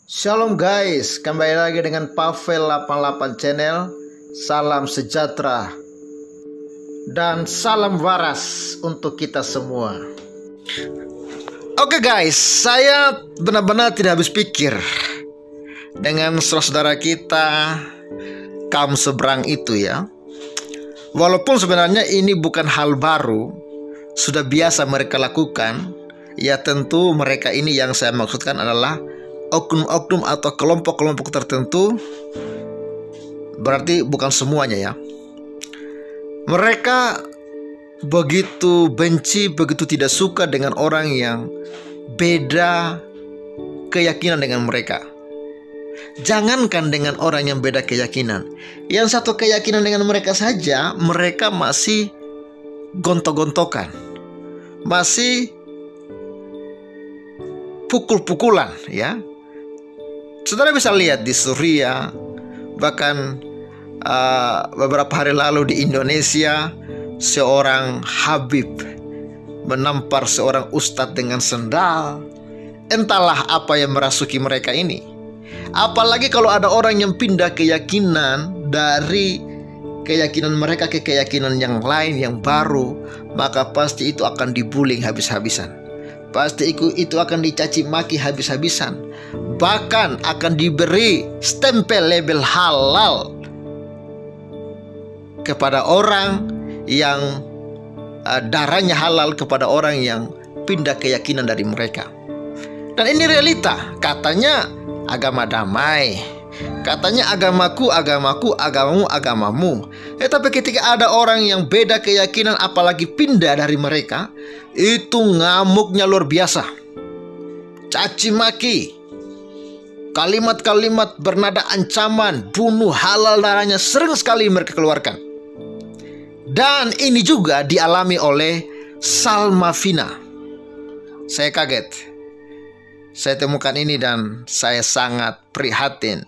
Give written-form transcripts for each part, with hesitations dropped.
Shalom guys, kembali lagi dengan Pavel 88 Channel. Salam sejahtera dan salam waras untuk kita semua. Oke guys, saya benar-benar tidak habis pikir dengan saudara kita kaum seberang itu ya. Walaupun sebenarnya ini bukan hal baru, sudah biasa mereka lakukan. Ya tentu mereka ini yang saya maksudkan adalah oknum-oknum atau kelompok-kelompok tertentu, berarti bukan semuanya ya. Mereka begitu benci, begitu tidak suka dengan orang yang beda keyakinan dengan mereka. Jangankan dengan orang yang beda keyakinan, yang satu keyakinan dengan mereka saja, mereka masih gontok-gontokan, masih pukul-pukulan ya. Saudara bisa lihat di Suriah, bahkan beberapa hari lalu di Indonesia, seorang Habib menampar seorang ustadz dengan sendal. Entahlah apa yang merasuki mereka ini. Apalagi kalau ada orang yang pindah keyakinan dari keyakinan mereka ke keyakinan yang lain, yang baru, maka pasti itu akan dibully habis-habisan. Pasti itu akan dicaci maki habis-habisan. Bahkan akan diberi stempel label halal kepada orang yang darahnya halal, kepada orang yang pindah keyakinan dari mereka. Dan ini realita. Katanya agama damai, katanya agamaku agamaku, agamamu agamamu. Tapi ketika ada orang yang beda keyakinan, apalagi pindah dari mereka, itu ngamuknya luar biasa. Caci maki, kalimat-kalimat bernada ancaman, bunuh, halal darahnya sering sekali mereka keluarkan. Dan ini juga dialami oleh Salma Vina. Saya kaget, saya temukan ini dan saya sangat prihatin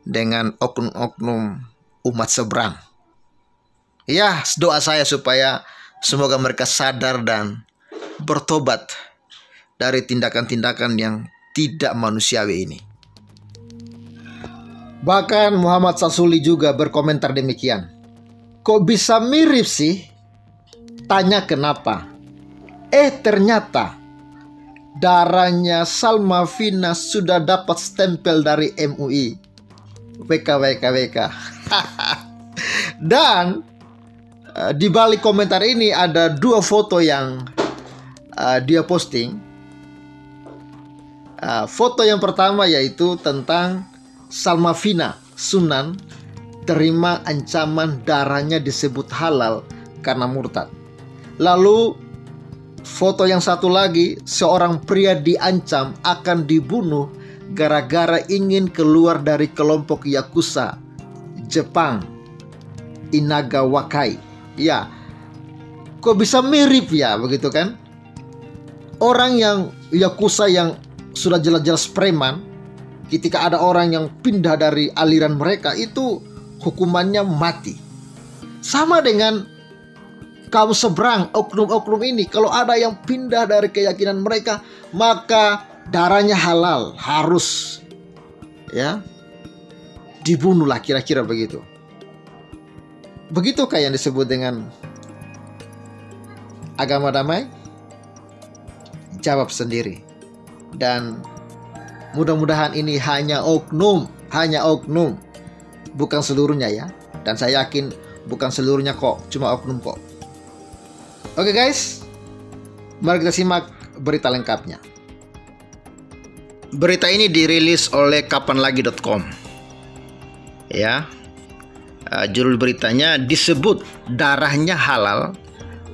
dengan oknum-oknum umat seberang. Ya, doa saya supaya semoga mereka sadar dan bertobat dari tindakan-tindakan yang tidak manusiawi ini. Bahkan Muhammad Sasuli juga berkomentar demikian. Kok bisa mirip sih? Tanya kenapa. Ternyata darahnya Salma Vina sudah dapat stempel dari MUI. WK. Dan di balik komentar ini ada dua foto yang dia posting. Foto yang pertama yaitu tentang Salma Vina Sunan terima ancaman darahnya disebut halal karena murtad. Lalu foto yang satu lagi, seorang pria diancam akan dibunuh gara-gara ingin keluar dari kelompok Yakuza Jepang, Inaga Wakai. Ya, kok bisa mirip ya, begitu kan? Orang yang Yakuza yang sudah jelas-jelas preman, ketika ada orang yang pindah dari aliran mereka, itu hukumannya mati. Sama dengan kaum seberang, oknum-oknum ini, kalau ada yang pindah dari keyakinan mereka, maka darahnya halal, harus ya dibunuh lah, kira-kira begitu. Begitukah yang disebut dengan agama damai? Jawab sendiri. Dan mudah-mudahan ini hanya oknum, bukan seluruhnya ya. Dan saya yakin bukan seluruhnya kok, cuma oknum kok. Oke guys, mari kita simak berita lengkapnya. Berita ini dirilis oleh kapanlagi.com. Ya, judul beritanya disebut darahnya halal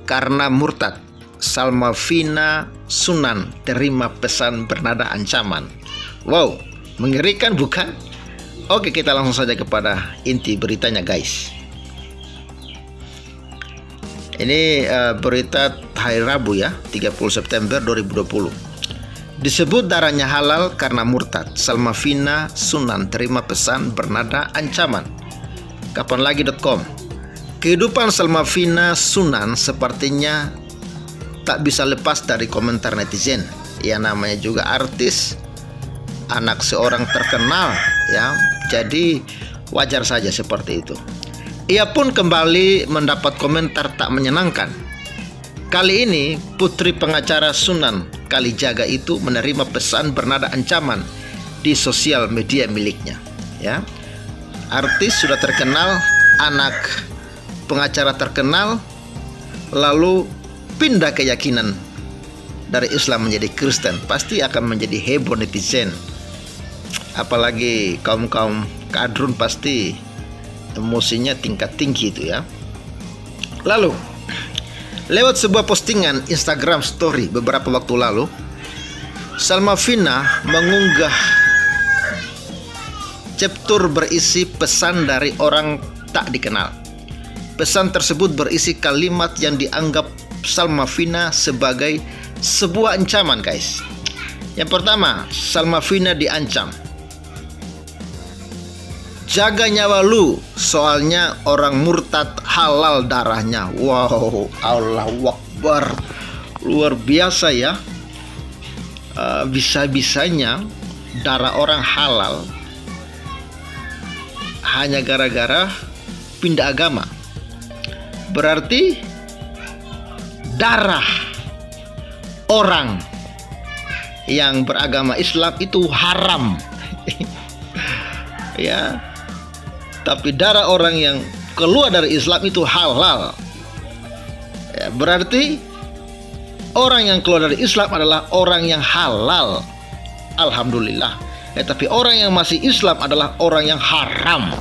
karena murtad. Salma Vina Sunan terima pesan bernada ancaman. Wow, mengerikan bukan? Oke, kita langsung saja kepada inti beritanya guys. Ini berita hari Rabu ya, 30 September 2020. Disebut darahnya halal karena murtad. Salma Vina Sunan terima pesan bernada ancaman. Kapanlagi.com. Kehidupan Salma Vina Sunan sepertinya tak bisa lepas dari komentar netizen. Ya, namanya juga artis, anak seorang terkenal, ya. Jadi wajar saja seperti itu. Ia pun kembali mendapat komentar tak menyenangkan. Kali ini putri pengacara Sunan Kalijaga itu menerima pesan bernada ancaman di sosial media miliknya, ya. Artis sudah terkenal, anak pengacara terkenal, lalu pindah keyakinan dari Islam menjadi Kristen, pasti akan menjadi heboh netizen. Apalagi kaum-kaum kadrun pasti emosinya tingkat tinggi itu, ya. Lalu lewat sebuah postingan Instagram story beberapa waktu lalu, Salma Fina mengunggah chapter berisi pesan dari orang tak dikenal. Pesan tersebut berisi kalimat yang dianggap Salma Fina sebagai sebuah ancaman, guys. Yang pertama, Salma Fina diancam, jaga nyawa lu, soalnya orang murtad halal darahnya. Wow, Allahu Akbar, luar biasa ya. Bisa-bisanya darah orang halal hanya gara-gara pindah agama. Berarti darah orang yang beragama Islam itu haram. Ya. Tapi darah orang yang keluar dari Islam itu halal. Ya, berarti orang yang keluar dari Islam adalah orang yang halal. Alhamdulillah. Tapi orang yang masih Islam adalah orang yang haram.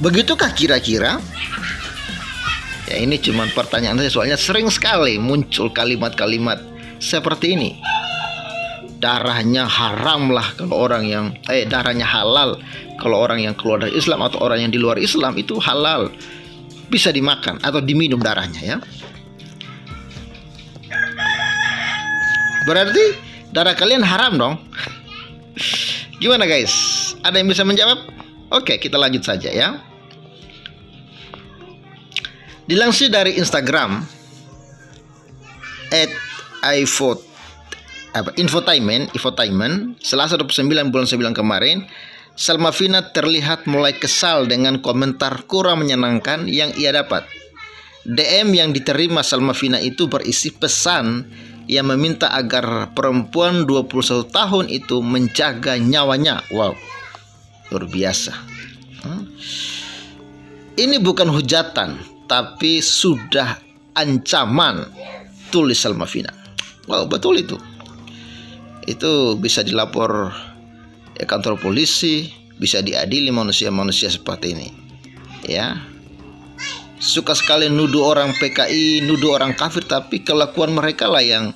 Begitukah kira-kira? Ya, ini cuma pertanyaan saya, soalnya sering sekali muncul kalimat-kalimat seperti ini. Darahnya haram lah kalau orang yang darahnya halal kalau orang yang keluar dari Islam, atau orang yang di luar Islam itu halal, bisa dimakan atau diminum darahnya, ya. Berarti darah kalian haram dong. Gimana guys? Ada yang bisa menjawab? Oke, kita lanjut saja ya. Dilansir dari Instagram @infotainment, Selasa 29 bulan 9 kemarin, Salma Fina terlihat mulai kesal dengan komentar kurang menyenangkan yang ia dapat. DM yang diterima Salma Fina itu berisi pesan yang meminta agar perempuan 21 tahun itu menjaga nyawanya. Wow, luar biasa. Ini bukan hujatan, tapi sudah ancaman, tulis Salma Fina. Wow, betul itu. Itu bisa dilapor kantor polisi, bisa diadili manusia-manusia seperti ini. Ya. Suka sekali nuduh orang PKI, nuduh orang kafir, tapi kelakuan mereka lah yang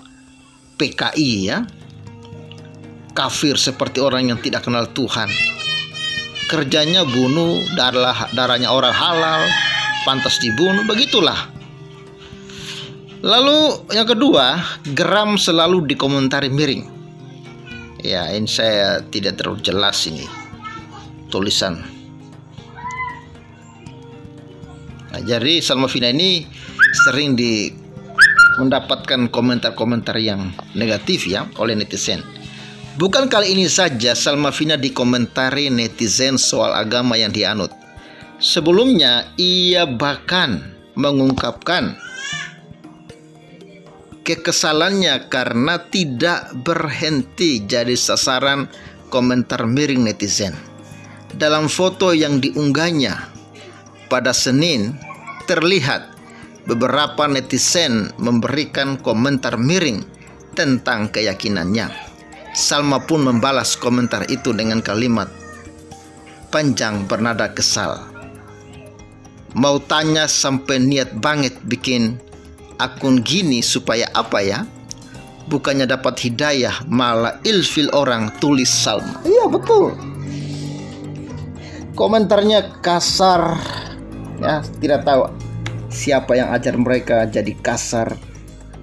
PKI, ya. Kafir seperti orang yang tidak kenal Tuhan. Kerjanya bunuh, darahnya orang halal, pantas dibunuh, begitulah. Lalu yang kedua, geram selalu dikomentari miring. Ya, ini saya tidak terlalu jelas ini tulisan. Nah, jadi Salma Fina ini sering mendapatkan komentar-komentar yang negatif ya oleh netizen. Bukan kali ini saja Salma Fina dikomentari netizen soal agama yang dianut. Sebelumnya ia bahkan mengungkapkan kekesalannya karena tidak berhenti jadi sasaran komentar miring netizen. Dalam foto yang diunggahnya pada Senin, terlihat beberapa netizen memberikan komentar miring tentang keyakinannya. Salma pun membalas komentar itu dengan kalimat panjang bernada kesal. Mau tanya sampai niat banget bikin akun gini supaya apa ya? Bukannya dapat hidayah malah ilfil orang, tulis Salma. Iya betul. Komentarnya kasar. Ya, tidak tahu siapa yang ajar mereka jadi kasar.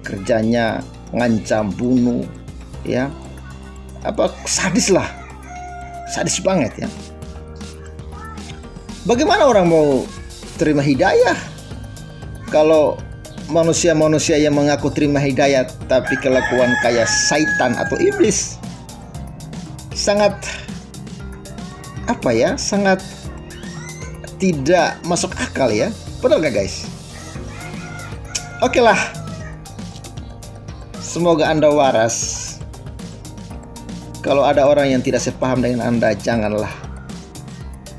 Kerjanya ngancam bunuh, ya. Apa sadis lah. Sadis banget ya. Bagaimana orang mau terima hidayah kalau manusia-manusia yang mengaku terima hidayah tapi kelakuan kayak syaitan atau iblis? sangat sangat tidak masuk akal ya. Betul gak guys? Oke lah, semoga Anda waras. Kalau ada orang yang tidak sepaham dengan Anda, janganlah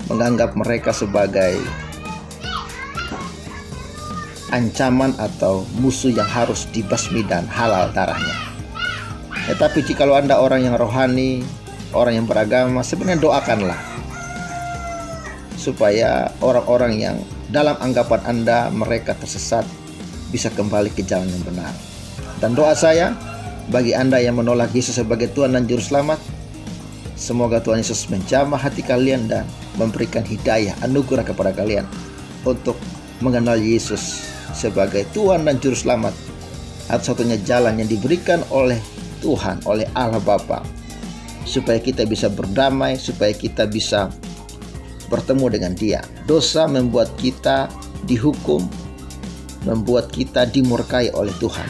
menganggap mereka sebagai ancaman atau musuh yang harus dibasmi dan halal darahnya. Tetapi jika Anda orang yang rohani, orang yang beragama, sebenarnya doakanlah supaya orang-orang yang dalam anggapan Anda mereka tersesat bisa kembali ke jalan yang benar. Dan doa saya bagi Anda yang menolak Yesus sebagai Tuhan dan Juru Selamat, semoga Tuhan Yesus menjamah hati kalian dan memberikan hidayah, anugerah kepada kalian untuk mengenal Yesus sebagai Tuhan dan Juru Selamat, satu-satunya jalan yang diberikan oleh Tuhan, oleh Allah Bapa, supaya kita bisa berdamai, supaya kita bisa bertemu dengan Dia. Dosa membuat kita dihukum, membuat kita dimurkai oleh Tuhan.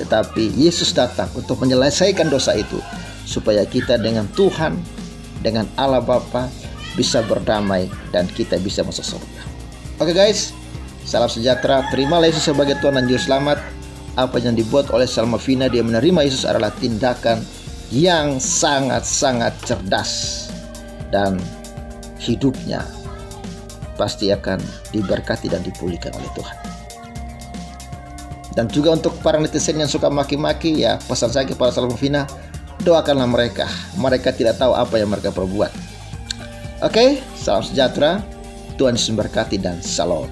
Tetapi Yesus datang untuk menyelesaikan dosa itu, supaya kita dengan Tuhan, dengan Allah Bapa bisa berdamai dan kita bisa masuk surga. Oke guys, salam sejahtera. Terimalah Yesus sebagai Tuhan dan Juru Selamat. Apa yang dibuat oleh Salma Vina, dia menerima Yesus adalah tindakan yang sangat-sangat cerdas, dan hidupnya pasti akan diberkati dan dipulihkan oleh Tuhan. Dan juga untuk para netizen yang suka maki-maki, ya pesan saya kepada Salma Vina, doakanlah mereka. Mereka tidak tahu apa yang mereka perbuat. Oke, salam sejahtera. Tuhan Yesus memberkati dan salam.